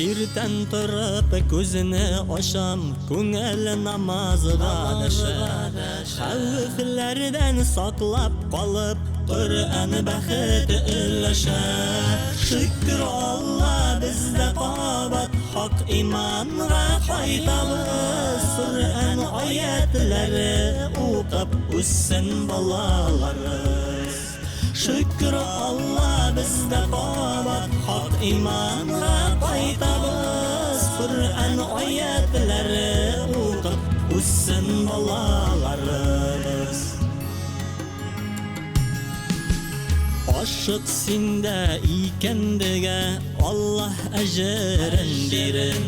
Irten turib ko'zini ocham, ko'ngli namozga adashar. Xavflardan saqlab qolib, Qur'on baxti ulashar. Shukr Alloh bizda qobat, haq imonga qaytamiz. Qur'on oyatlari o'qib o'ssin bolalarimiz. Şükür Allah bizde qabat, haq imanla qaytamiz. Qur'on oyatlari o'qib o'ssin bolalarimiz. Aşık sinde ikendiga Allah ajrin berin.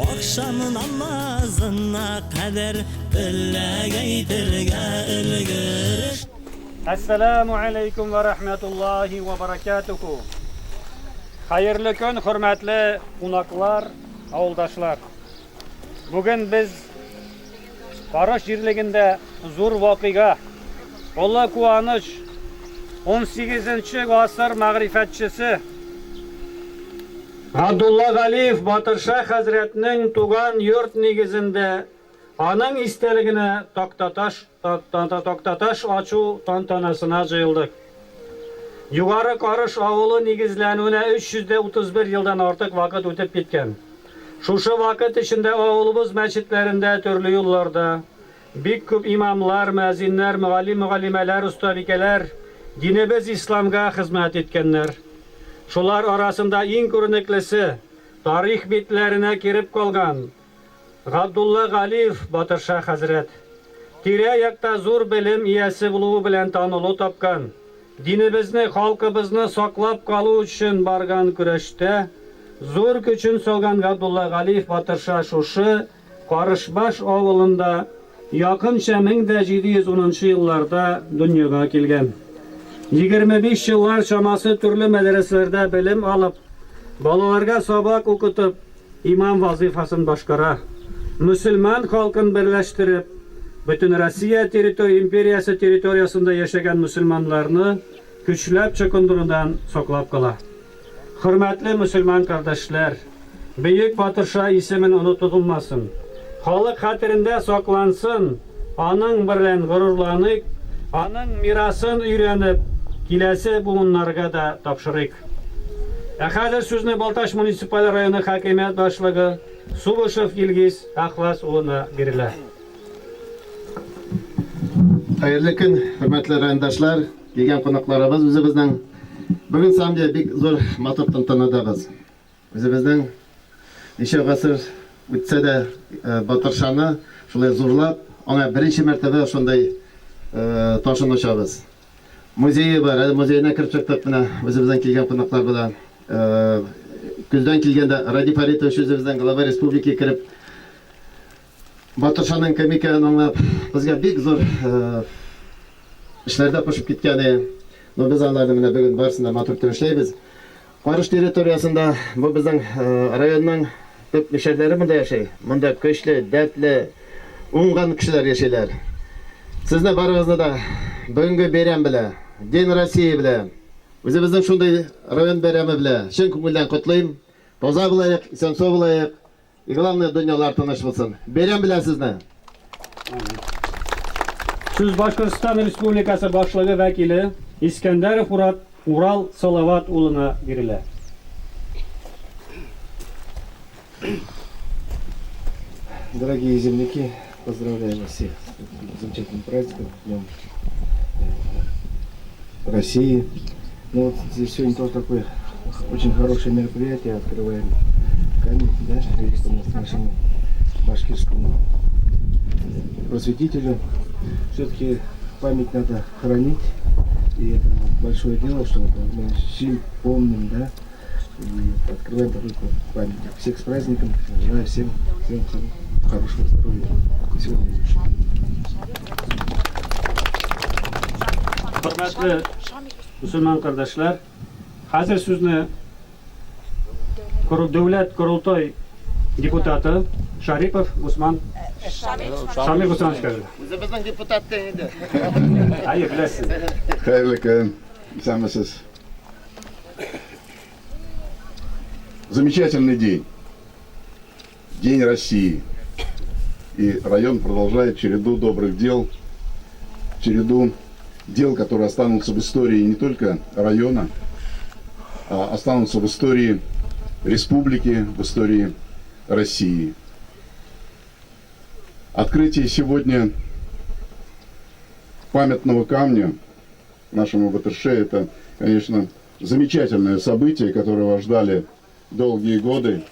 Akşam namazına kadar bilagaytirga ilgir. Assalamu alaikum ve rahmetullahi ve berekatuhu. Hayırlı gün, hürmetli qonaqlar, avuldaşlar. Bugün biz Barış yerliginde zor vaqiga, Allah kuvanish 18. asır ma'rifatchisi Abdullah Galiyev Batırshah Hazretinin tugan yurt negizinde Anın isteligini toktataş açu tantanasına jayıldık. Yugarı Qarış avulu negizlenüne 331 yıldan artık vakit ötüp ketken. Şuşu vakit içinde avulumuz meçitlerinde, türlü yollarda, bik köp imamlar, müezzinler, müallimeler, ustabikeler, dinimiz İslam'a hizmet etkenler. Şular arasında en körneklisi, tarih bitlerine kirip kalgan Abdullah Galiyev Batırshah Hazret. Tire-yakta zor bilim iyesi buluğu bilen tanılı tapkan. Dinimizni, halkımızını saklap kalı için bargan küreşte zor güçün solgan Abdullah Galiyev Batırshah şuşu Qarışbaş avulunda yakınça 1710 yıllarda dünyaya kelgen. 25 yıllar şaması türlü medreselerde bilim alıp, balalarga sabak okutup, imam vazifasını başkara. Müslüman halkın birleştirip, bütün Rusya imperiyası teritoriyasında yaşayan Müslümanlarını güçlep çıkındırından saklap kala. Hürmetli Müslüman kardeşler, Büyük Batırshah ismin unutulmasın. Halk hatırında saklansın, anın birlen gururlanıp, anın mirasın öğrenip, kilesi buğunlarga da tapşırık. Hazır sözünü Baltaş Munisipal Rayonu Hakimiyet Başlığı Subuşev Yilgiz Ahvaz oğluna verirler. Hayırlı gün, hürmetli rayondaşlar, kelgan qonaqlarimiz bizning bugün samja bek zo'r matub tantanadamiz. Bizning necha asr o'tsa da Batırshahni shunday zo'rlab, ona birinchi martaba shunday toshini ochamiz. Muzeyi bor, muzeyga kirib chiqdik buni bizning kelgan qonaqlar bilan. Kuzdan kelganda Radi Faridov o'zimizdan Glava Respublikaga kirib Batırshahning komikani anglab, bizga bek zo'r ishlarda qo'shib ketgani, biz ularni mana bugun barisini matub tanishlaymiz. Qarish territoriyasida bu bizning rayonning ko'p misharlari bunda yashaydi. Bunda ko'chli, dardli, o'ngan kishilar yashaylar. Sizni baringizni da bugungi bayram bilan, Din Rossiya bilan, o'zimizning shunday rayon bayrami bilan chin ko'ngildan qutlayman. Toza bo'laylik, eson sog' bo'laylik. Главное, dunyolar tinch bo'lsin. Bayram bilan sizni. Söz Bашкортстан Республикасы Başlığı Vekili İskenderov Ural Salavat oğluna verirler. Дорогие земляки, поздравляю вас всех с замечательным праздником, Днем России. Ну вот здесь сегодня тоже такое очень хорошее мероприятие, открываем камень, да, великому нашему башкирскому просветителю. Все-таки память надо хранить, И это большое дело, что мы щим помним, да, и открываем такой памятник. Всех с праздником, желаю всем хорошего здоровья всего наилучшего. Hürmetli Müslüman kardeşler, hazır sözünü Devlet Kurultay Deputatı Şaripov Osman Şamil Osman çıkardı. Bize bizden deputat deydi. Hayır, bilesiniz. Hayırlı gün, самый замечательный день. День России. И район продолжает череду добрых дел, череду дел, которые останутся в истории не только района, а останутся в истории республики, в истории России. Открытие сегодня памятного камня нашему ВТШ — это, конечно, замечательное событие, которого ждали долгие годы.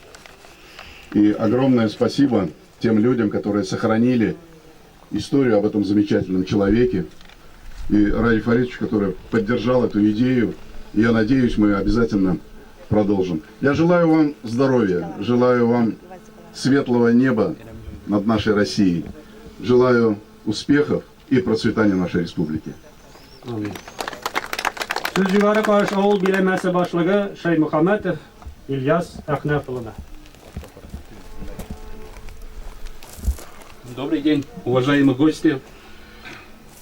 И огромное спасибо тем людям, которые сохранили историю об этом замечательном человеке. И Раиль Фаридович, который поддержал эту идею. И я надеюсь, мы обязательно продолжим. Я желаю вам здоровья, желаю вам светлого неба над нашей Россией. Желаю успехов и процветания нашей республики. Amin. Söz yukarı karşı Oğul Bilemesi Başlığı Şeyh Muhammed İlyas Ахнефовна. Добрый день, уважаемые гости,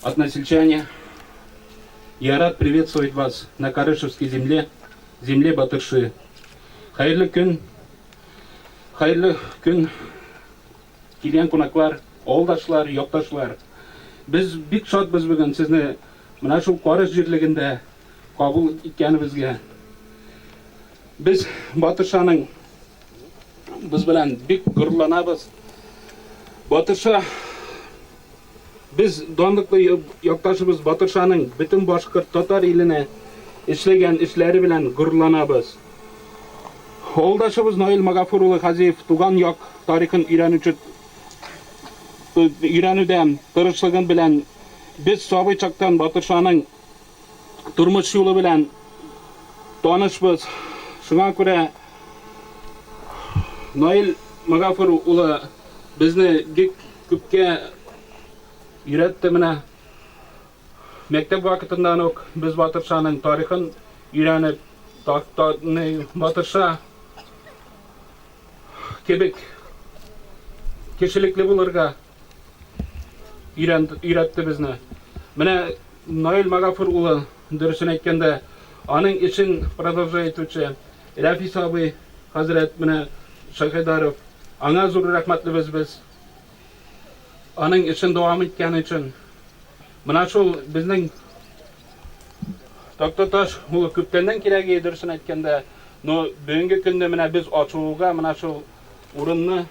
односельчане. Я рад приветствовать вас на Карышевской земле, земле Батырши. Хайырлы күн, келген қонақтар, ауылдашлар, яқташлар. Біз бик шатпыз бүгін сізні мына шул Карыш жерлегінде қабыл еткенімізге. Біз Батыршаның біз білән бик гүрланабыз. Батырша, biz donliqli yurtdoshimiz Батыршаның бүтін башқұрт татар еліне ішлеген ішлері білән гүрланабыз. Ауылдашыбыз Наил Магафурұлы Хазиев туған яқ тарихын үйренуден тырышлығын білән biz сабый чақтан Батыршаның тұрмыш жолы білән танышбыз. Шуңа күрә Наил Магафурұлы bizni бик күпкә үйретті. Менә мектеп вакытыннан ук biz Батыршаның тарихын үйреніп, Батырша кебек кешелекле булырга үйретті безне. Менә Наил Магафур улы дөресен әйткәндә, аның ишен продолжать итүче Рафи сабый хәзрәт менә Шәһидаров, аңа зур рәхмәтлебез без. Аның ишен дәвам иткән өчен. Менә шул безнең Тактаташ улы күптәннән кирәге дөресен әйткәндә, но бүгенге көндә менә без ачуга менә шул урынны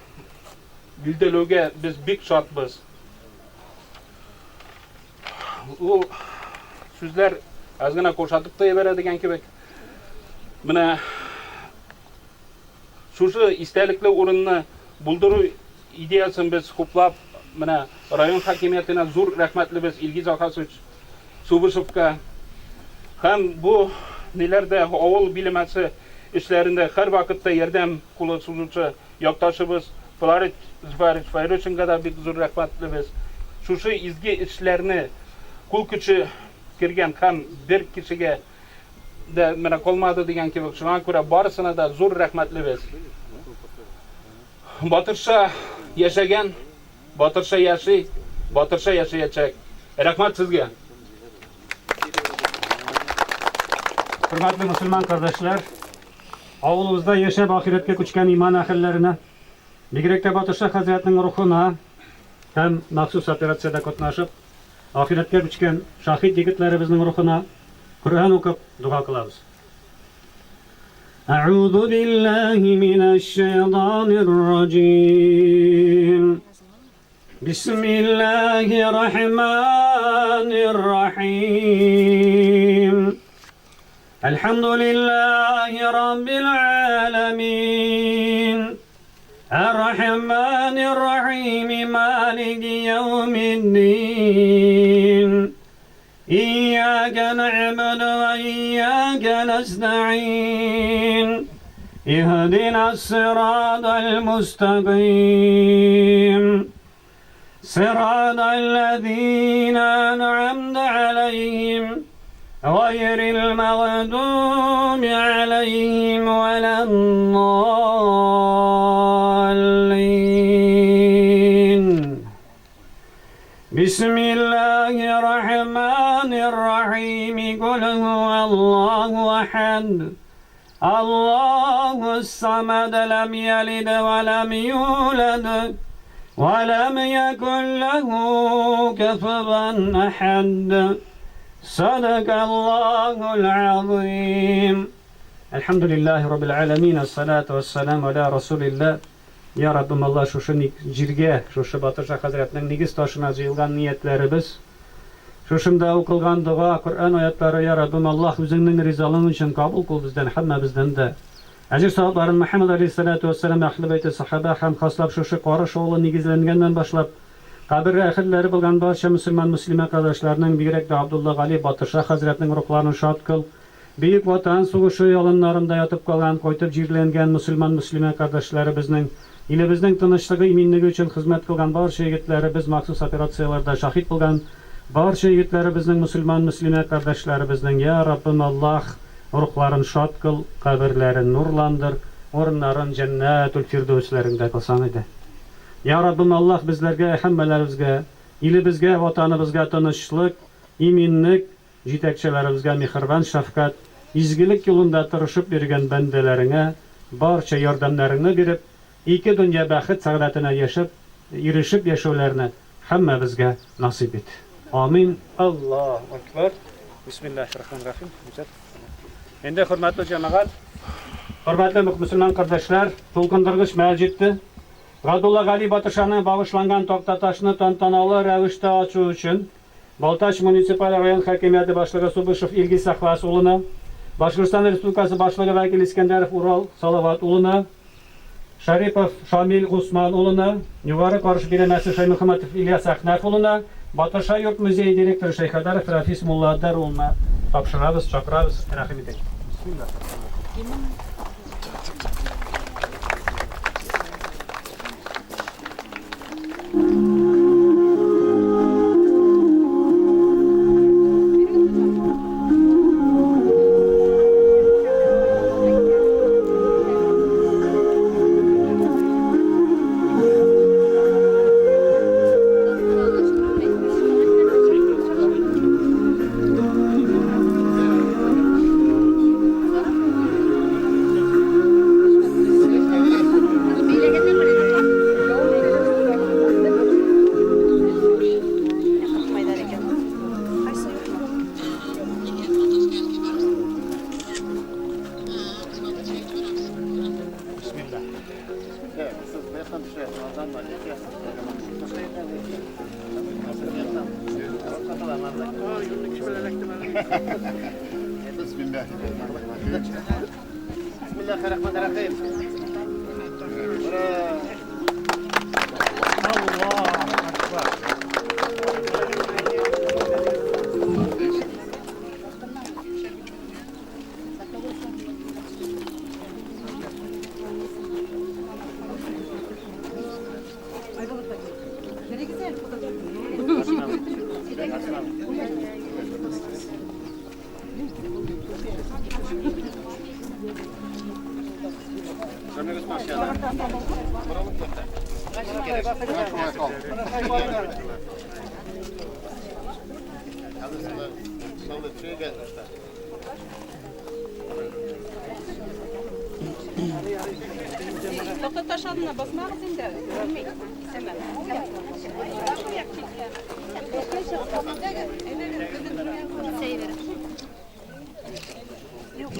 билдәлүгә без бик шатбыз. Ул сүзләр аз гына кушатып та ебәрә дигән кебек. Менә шушы истәлекле урынны булдыру идеясын без хуплап, менә район хакимиятенә зур рәхмәтлебез Илгиз Ахасович Субышевка. Һәм бу ниләрдә авыл билемәсе эшләрендә һәр вакытта ярдәм кулы сузучы якташыбыз Фарид Файрушинга да бик зур рәхмәтлебез. Шушы изге эшләрне кул көче кергән һәм бер кешегә дә менә калмады дигән кебек, шуңа күрә барысына да зур рәхмәтлебез. Батырша яшәгән, Батырша яши, Батырша яшәячәк. Рәхмәт сезгә. Hürmetli Müslüman kardeşler, avlumuzda yaşayıp ahiretke küçken iman ahillerine, Bigrekte Batırşa Hazretinin ruhuna hem mahsus operasyada katnaşıp, ahiretke küçken şahit yigitlerimizin ruhuna Kur'an okup dua kılabız. A'udhu billahi mineşşeytanirracim. Bismillahirrahmanirrahim. Elhamdülillahi Rabbil alemin. Errahmanirrahim. Maliki yevmiddin. İyyâke na'budu نعبد وإياك نستعين اهدنا الصراط المستقيم صراط الذين أنعمت عليهم غير المغضوب عليهم ولا الضالين بسم الله الرحمن الرحيم قل هو الله أحد الله الصمد لم يلد ولم يولد ولم يكن له كفوا أحد صدق الله العظيم الحمد لله رب العالمين الصلاة والسلام على رسول الله Ya Rabbim Allah şuşu jirge, şuşu Batırşa Hazretinin nigiz taşına jıyılgan niyetlerimiz, şuşunda okılgan dua, Kur'an ayetleri Ya Rabbim Allah üzerinin rizalığın için kabul kıl bizden, hamme bizden de. Acır sahabların Muhammed Aleyhisselatü Vesselam ahli beyti sahaba hem haslap şuşu qarış oğlu nigizlengenden başlap, kabir ahirleri bilgan barcha Müslüman kardeşlerinin birek de Abdullah Ali Batırşa Hazretinin ruhlarını şad kıl. Büyük vatan soğuşu yolunlarında yatıp kalan, koytup jirlengen Müslüman kardeşlerimizin ilimizning tinchlig'i, iminligi uchun xizmat qilgan barcha yigitlarimiz, maxsus operatsiyalarda shahid bo'lgan barcha yigitlarimizning musulmon qardoshlarimizni ya Rabbim Allah ruhlarini shod qil, qabrlarini nurlantir, o'rinlarini jannatul firdavslarida qilsan edi. Ya Rabbim Allah bizlarga, hammalarimizga, ilimizga, vatanimizga tinchlik, iminlik, yetakchilarimizga mehribon shafqat, izgilik yo'lida tirishib bergan bandalaringga barcha yordamlaringni berib, iki dünya baxit saodatini erishib yashovlarini hammamizga nasib et. Amin. Allohu akbar. Bismillahirrahmanirrahim. Endi hurmatli jamoat, hurmatli musulmon qardoshlar, to'lqindirg'ich masjidni G'adullah Ali Batırşaning bag'ishlangan taqtatashni tantanali ravishda ochish uchun Baltash munisipal rayon hokimiyati boshlig'i Subishov Ilgiz Saqvas o'g'lini, Boshqirdiston Respublikasi boshlig'i vakil Iskandarov Ural Salovat o'g'lini, Sharipov Shamil Usman o'g'lini, Yuqori Qorish bilimasi Shaymuhammadov Ilyas Axnaf o'g'lini, Batırşa yurt muzeyi direktori Shayxadarov Rafis Mulladar o'g'lini topshiramiz, chaqiramiz. Rahim eting. Bismillah. Bismillahirrahmanirrahim. Fakat taş adına basmak için de görmeyin. İstemem. Yok.